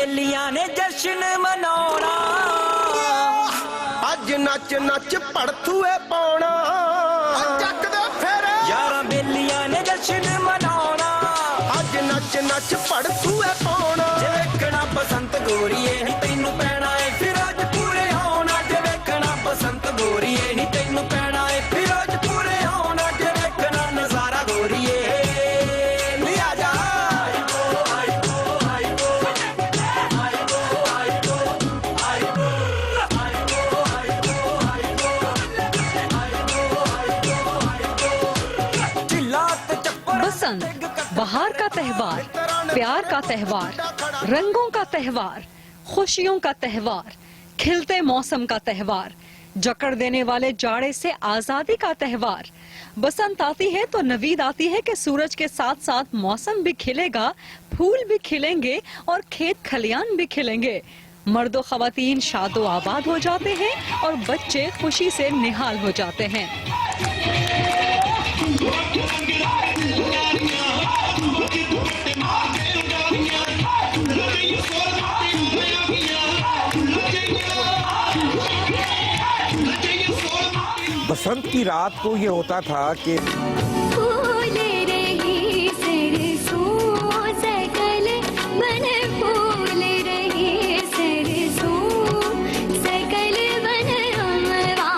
बेलियां ने जश्न मनाउणा अज नच नच पड़थूए पाउणा जग दे फेरे यारां बेलियां ने जश्न मनाउणा अज नच नच पड़थूए पाउणा जे वेखना बसंत गोरीए नी तैनू पैणा ए फिरोजपुरे आउणा जे वेखना बसंत गोरीए नी तैनू पैणा ए फिरोजपुरे आउणा जे वेखना नजारा गोरीए नी आजा बसंत बहार का त्यौहार, प्यार का त्यौहार, रंगों का त्यौहार, खुशियों का त्यौहार, खिलते मौसम का त्यौहार, जकड़ देने वाले जाड़े से आजादी का त्यौहार। बसंत आती है तो नवीद आती है कि सूरज के साथ साथ मौसम भी खिलेगा, फूल भी खिलेंगे और खेत खलियान भी खिलेंगे। मर्दो खवातीन शादो आबाद हो जाते हैं और बच्चे खुशी से निहाल हो जाते हैं। बसंत की रात को ये होता था कि फूल रही सरसों सकल बन फूल रही सरसों सकल बन अमवा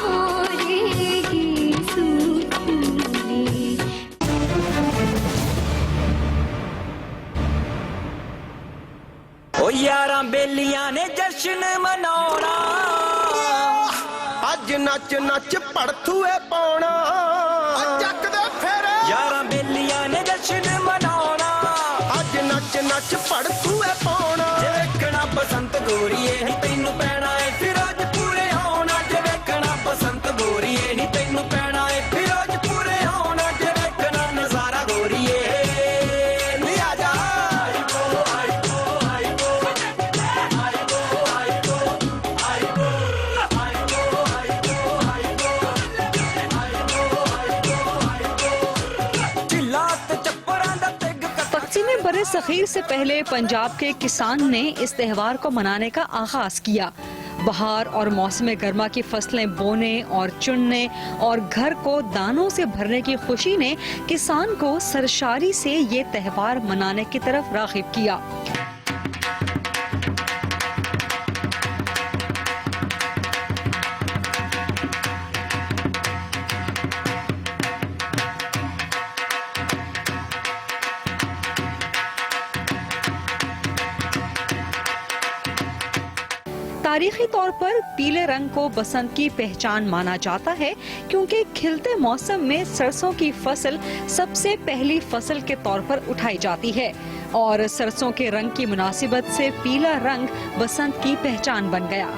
मोरेगी सूखी। ओ यारां बेलियां ने जश्न मनाउणा अज नच नच पड़थूए पाउणा जग दे फेरे यारां बेलियां ने जश्न मनाउणा अज नच नच पड़थूए पाउणा जे वेखना बसंत गोरीए नी तैनू पैणा ए फिरोजपुरे आउणा जे वेखना बसंत गोरीए नी तैनू पैणा ए फिरोजपुरे आउणा जे वेखना नजारा गोरीए नी आजा तक़सीम बरे सग़ीर से पहले पंजाब के किसान ने इस त्यौहार को मनाने का आगाज किया। बहार और मौसम गर्मा की फसलें बोने और चुनने और घर को दानों से भरने की खुशी ने किसान को सरशारी से ये त्यौहार मनाने की तरफ राग़िब किया। तारीखी तौर पर पीले रंग को बसंत की पहचान माना जाता है क्योंकि खिलते मौसम में सरसों की फसल सबसे पहली फसल के तौर पर उठाई जाती है और सरसों के रंग की मुनासिबत से पीला रंग बसंत की पहचान बन गया।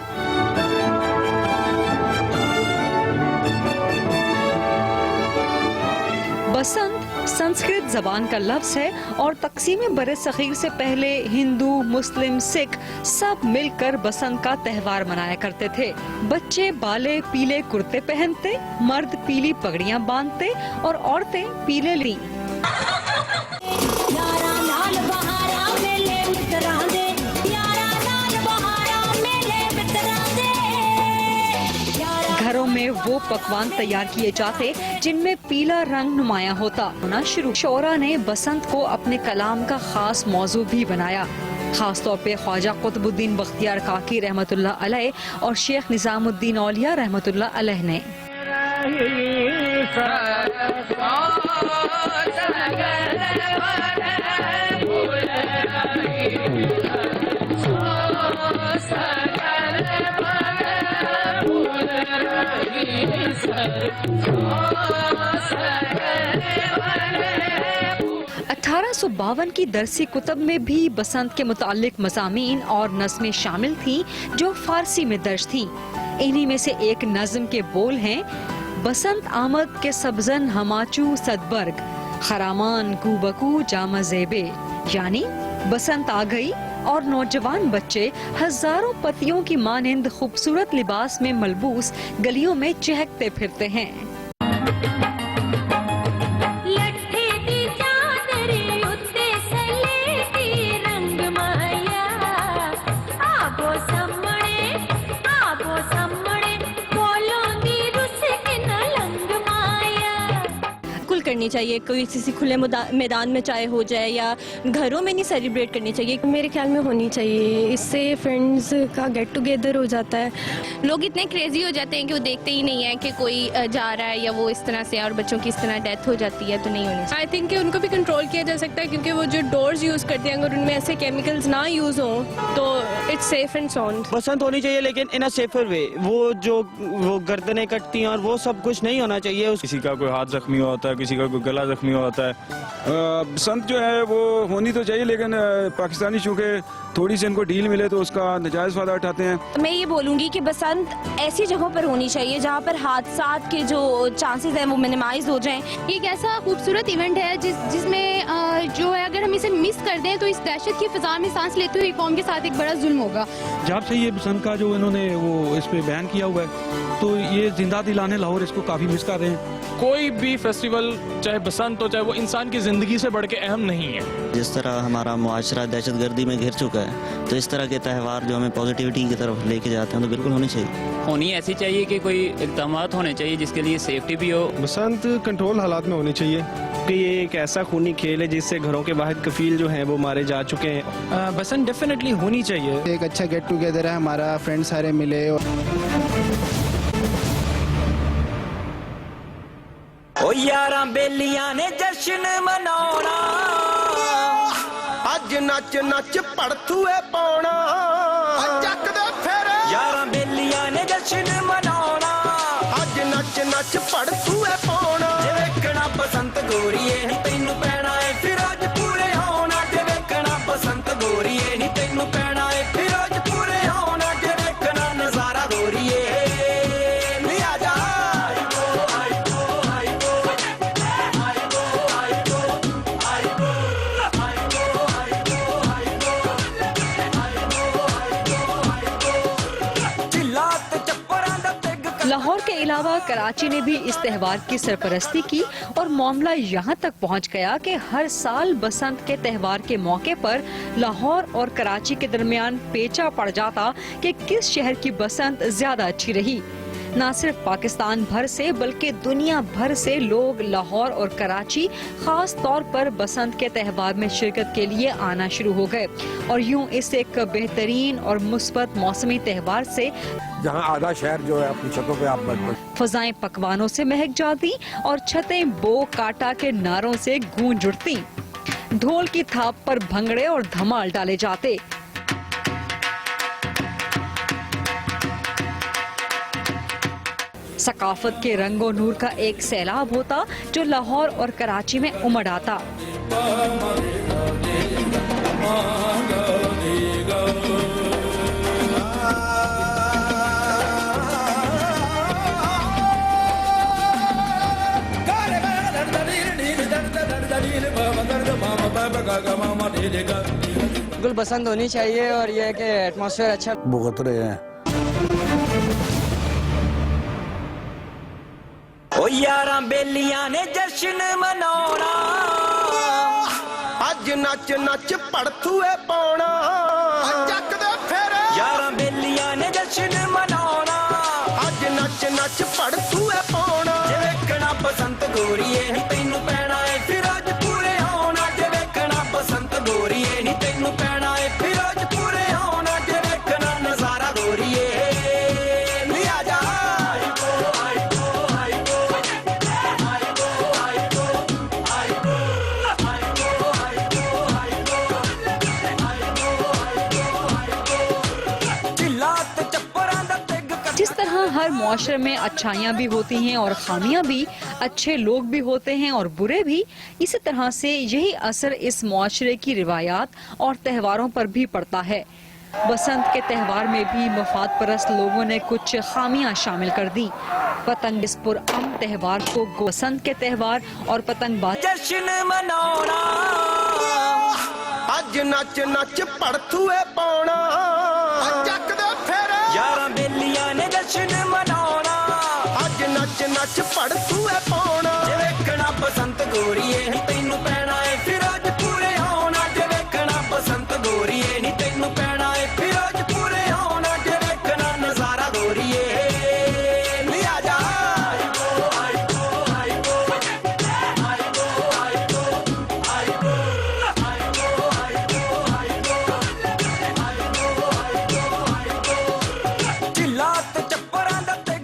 बसंत संस्कृत जबान का लफ्ज है और तक़सीम बरे सग़ीर से पहले हिंदू, मुस्लिम, सिख सब मिलकर बसंत का त्यौहार मनाया करते थे। बच्चे बाले पीले कुर्ते पहनते, मर्द पीली पगड़ियां बांधते और औरतें पीले ली। घरों में वो पकवान तैयार किए जाते जिनमें पीला रंग नुमायां होता होना शुरू। शोरा ने बसंत को अपने कलाम का खास मौजू भी बनाया, खास तौर पे ख्वाजा कुतुबुद्दीन बख्तियार काकी रहमतुल्लाह अलैह और शेख निजामुद्दीन औलिया रहमतुल्लाह अलैह ने। (1852) की दरसी कुतब में भी बसंत के मुतालिक मज़ामीन और नज़्में शामिल थीं जो फारसी में दर्ज थीं। इन्हीं में से एक नज़्म के बोल हैं, बसंत आमद के सब्जन हमाचू सदबर्ग खरामान कुबकू जामा ज़ेबे, यानी बसंत आ गई और नौजवान बच्चे हजारों पतियों की मानिंद खूबसूरत लिबास में मलबूस गलियों में चहकते फिरते हैं। लट्ठे दी चादर उत्ते सलेटी रंग माया करनी चाहिए, कोई किसी खुले मैदान में चाहे हो जाए या घरों में नहीं सेलिब्रेट करनी चाहिए। मेरे ख्याल में होनी चाहिए, इससे फ्रेंड्स का गेट टुगेदर हो जाता है। लोग इतने क्रेजी हो जाते हैं कि वो देखते ही नहीं है कि कोई जा रहा है या वो इस तरह से, और बच्चों की इस तरह डेथ हो जाती है, तो नहीं होनी चाहिए। आई थिंक कि उनको भी कंट्रोल किया जा सकता है, क्योंकि वो जो डोर्स यूज़ करते हैं अगर उनमें ऐसे केमिकल्स ना यूज़ हों तो इट्स सेफ एंड साउंड। बसंत होनी चाहिए लेकिन इन अ सेफर वे, वो गर्दनें कटती हैं और वो सब कुछ नहीं होना चाहिए। किसी का कोई हाथ जख्मी होता है, किसी का कोई गला जख्मी होता है। बसंत जो है वो होनी तो चाहिए, लेकिन पाकिस्तानी चूँकि थोड़ी सी इनको डील मिले तो उसका नाजायज़ फ़ायदा उठाते हैं। मैं ये बोलूँगी कि बसंत ऐसी जगहों पर होनी चाहिए जहाँ पर हादसात के जो चांसेस हैं वो मिनिमाइज हो जाएं। ये एक ऐसा खूबसूरत इवेंट है जिसमें जो है अगर हम इसे मिस कर दें तो इस दहशत की फिजा में सांस लेते हुए कौम के साथ एक बड़ा जुल्म होगा। जब से ये बसंत का जो इन्होंने वो इस पे बैन किया हुआ है तो ये जिंदा दिलाने लाहौर इसको काफ़ी मिस कर रहे हैं। कोई भी फेस्टिवल चाहे बसंत हो चाहे वो इंसान की ज़िंदगी से बढ़ के अहम नहीं है। जिस तरह हमारा मुआशरा दहशतगर्दी में घिर चुका है तो इस तरह के त्यौहार जो हमें पॉजिटिविटी की तरफ लेके जाते हैं तो बिल्कुल होनी चाहिए। होनी ऐसी चाहिए कि कोई इक़दाम होने चाहिए जिसके लिए सेफ्टी भी हो। बसंत कंट्रोल हालात में होनी चाहिए कि ये एक ऐसा खूनी खेल है जिससे घरों के बाहर कफील जो हैं वो मारे जा चुके हैं। बसंत डेफिनेटली होनी चाहिए। एक अच्छा गेट टुगेदर है, हमारा फ्रेंड सारे मिले। ओ यारां बेलियां ने जश्न मनाउणा, अज नच नच पड़थूए पाउणा, जग दे फेरे यारां बेलियां ने जश्न मनाउणा, अज नच नच पड़थूए पाउणा। जे वेखना बसंत गोरीए तैनू पैना ए फिरोज पूरे होना, जे वेखना बसंत गोरीए नी तैनू पैना ए फिरोज पूरे होना, जे वेखना नजारा गोरीए नी आजा। लाहौर के अलावा कराची ने भी इस त्यौहार की सरपरस्ती की और मामला यहाँ तक पहुँच गया कि हर साल बसंत के त्यौहार के मौके पर लाहौर और कराची के दरमियान पेचा पड़ जाता कि किस शहर की बसंत ज्यादा अच्छी रही। न सिर्फ पाकिस्तान भर से बल्कि दुनिया भर से लोग लाहौर और कराची खास तौर पर बसंत के त्यौहार में शिरकत के लिए आना शुरू हो गए और यूं इस एक बेहतरीन और मुस्बत मौसमी त्यौहार से जहाँ आधा शहर जो है अपनी छतों पे आप फजाएं पकवानों से महक जाती और छतें बो काटा के नारों से गूंज उठती। ढोल की थाप पर भंगड़े और धमाल डाले जाते। सकाफत के रंगो नूर का एक सैलाब होता जो लाहौर और कराची में उमड़ आता। बिल्कुल बसंत होनी चाहिए और ये कि एटमॉस्फेयर अच्छा भुगत रहे हैं। ओ यारां बेलियां ने जश्न मनाउणा, अज नच नच पड़थूए पाउणा, जग दे फेरे यारां बेलियां ने जश्न मनाउणा, अज नच नच पड़थूए पाउणा। जे वेखना बसंत गोरीए तैनू पैना ए फिरोज पूरे होना, जे वेखना बसंत गोरीए नी तैनू पैना ए फिरोज पूरे होना, जे वेखना नजारा गोरीए नी आजा। जिस तरह हर मुआशरे में अच्छाइयाँ भी होती हैं और खामियाँ भी, अच्छे लोग भी होते हैं और बुरे भी, इसी तरह से यही असर इस मुआशरे की रिवायात और त्योहारों पर भी पड़ता है। बसंत के त्यौहार में भी मफाद परस्त लोगों ने कुछ खामियां शामिल कर दी। पतंग इस पुरअमन त्यौहार को बसंत के त्यौहार और पतंगबाजी जश्न मनाउणा, अज नच नच पड़थूए पाउणा, जग दे फेरे यारां बेलियां ने जश्न मनाउणा, अज नच नच पड़थूए पाउणा। जे वेखना बसंत गोरीए